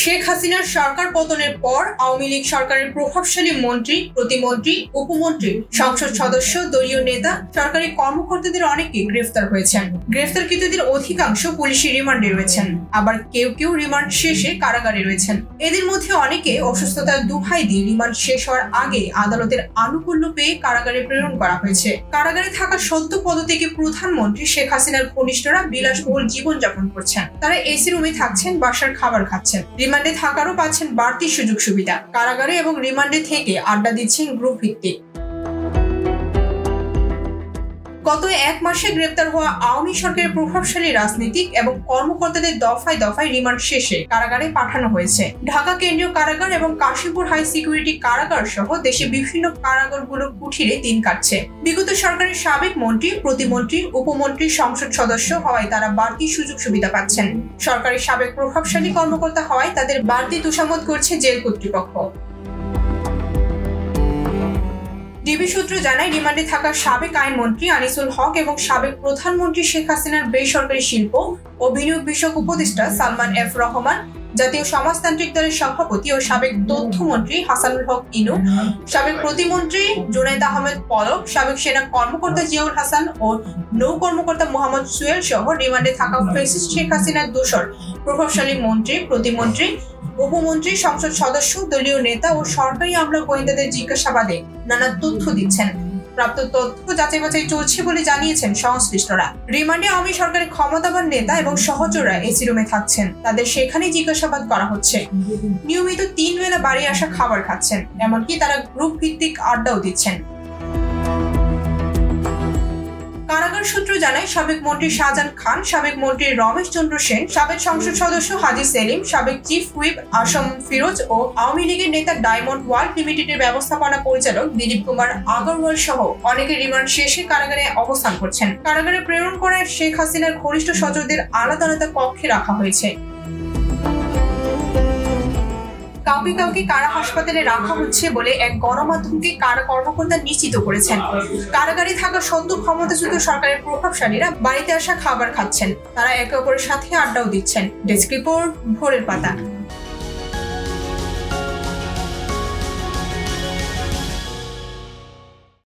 শেখ হাসিনার সরকার পতনের পর আওয়ামী লীগ সরকারের প্রভাবশালী মন্ত্রী, প্রতিমন্ত্রী, উপমন্ত্রী, সংসদ সদস্য, দলীয় নেতা, সরকারি কর্মকর্তাদের অনেকে গ্রেফতার হয়েছেন। গ্রেফতারকৃতদের অধিকাংশ পুলিশি রিমান্ডে রয়েছেন, আবার কেউ কেউ রিমান্ড শেষে কারাগারে রয়েছেন। এদের মধ্যে অনেকে অসুস্থতার দোহাই দিয়ে রিমান্ড শেষ হওয়ার আগে আদালতের আনুকূল্য পেয়ে কারাগারে প্রেরণ করা হয়েছে। কারাগারে থাকা সদ্য পদত্যাগী প্রধানমন্ত্রী শেখ হাসিনার ঘনিষ্ঠরা বিলাসবহুল জীবনযাপন করছেন। তারা এসি রুমে থাকছেন, বাসার খাবার খাচ্ছেন, রিমান্ডে থাকারও পাচ্ছেন বাড়তি সুযোগ সুবিধা। কারাগারে এবং রিমান্ডে থেকে আড্ডা দিচ্ছেন গ্রুপ ভিত্তিক। গত এক মাসে গ্রেপ্তার হওয়া আওয়ামী সরকারের প্রভাবশালী রাজনীতিক এবং কর্মকর্তাদের দফায় দফায় রিমান্ড শেষে কারাগারে পাঠানো হয়েছে। ঢাকা কেন্দ্রীয় কারাগার এবং কাশীপুর হাই সিকিউরিটি কারাগার সহ দেশে বিভিন্ন কারাগারগুলোর কুঠিরে দিন কাটছে। বিগত সরকারের সাবেক মন্ত্রী, প্রতিমন্ত্রী, উপমন্ত্রী, সংসদ সদস্য হওয়ায় তারা বাড়তি সুযোগ সুবিধা পাচ্ছেন। সরকারের সাবেক প্রভাবশালী কর্মকর্তা হওয়ায় তাদের বাড়তি তোষামোদ করছে জেল কর্তৃপক্ষ। ডিবি সূত্র জানায়, রিমান্ডে থাকা সাবেক আইনমন্ত্রী আনিসুল হক এবং সাবেক প্রধানমন্ত্রী শেখ হাসিনার বেসরকারি শিল্প ও বিনিয়োগ বিষয়ক উপদেষ্টা সালমান এফ রহমান, জাতীয় সমাজতান্ত্রিক দলের সভাপতি ও সাবেক তথ্যমন্ত্রী হাসানুল হক ইনু, সাবেক প্রতিমন্ত্রী জুনায়েদ আহমেদ পলক, সাবেক সেনা কর্মকর্তা জিয়াউল হাসান ও নৌ কর্মকর্তা মোহাম্মদ সুয়েল সহ রিমান্ডে থাকা ফ্যাসিস্ট শেখ হাসিনার দোসর প্রভাবশালী মন্ত্রী, প্রতিমন্ত্রী, উপমন্ত্রী, সংসদ সদস্য, দলীয় নেতা ও সরকারি আমলা গোয়েন্দাদের জিজ্ঞাসাবাদে নানা তথ্য দিচ্ছেন। প্রাপ্ত তথ্য যাচাই বাছাই চলছে বলে জানিয়েছেন সংশ্লিষ্টরা। রিমান্ডে আওয়ামী সরকারের ক্ষমতাবান নেতা এবং সহচররা এসি রুমে থাকছেন, তাদের সেখানেই জিজ্ঞাসাবাদ করা হচ্ছে। নিয়মিত 3 বেলা বাড়ি আসা খাবার খাচ্ছেন, এমনকি তারা গ্রুপ ভিত্তিক আড্ডাও দিচ্ছেন। কারাগার সূত্র জানায়, সাবেক মন্ত্রী শাহজাহান খান, সাবেক মন্ত্রী রমেশ চন্দ্র সেন, সাবেক সংসদ সদস্য হাজী সেলিম, সাবেক চিফ হুইপ আসম ফিরোজ ও আওয়ামী লীগের নেতা ডায়মন্ড ওয়ার্ল্ড লিমিটেডের ব্যবস্থাপনা পরিচালক দিলীপ কুমার আগরওয়াল সহ অনেকে রিমান্ড শেষে কারাগারে অবস্থান করছেন। কারাগারে প্রেরণ করা শেখ হাসিনার ঘনিষ্ঠ সহচরদের আলাদা আলাদা কক্ষে রাখা হয়েছে। কাউকে কাউকে কারা হাসপাতালে রাখা হচ্ছে বলে এক গণমাধ্যমকে কারা কর্মকর্তা নিশ্চিত করেছেন। কারাগারে থাকা সদ্য ক্ষমতাচ্যুত সরকারের প্রভাবশালীরা বাড়িতে আসা খাবার খাচ্ছেন, তারা একে অপরের সাথে আড্ডাও দিচ্ছেন। ডেস্ক রিপোর্ট, ভোরের পাতা।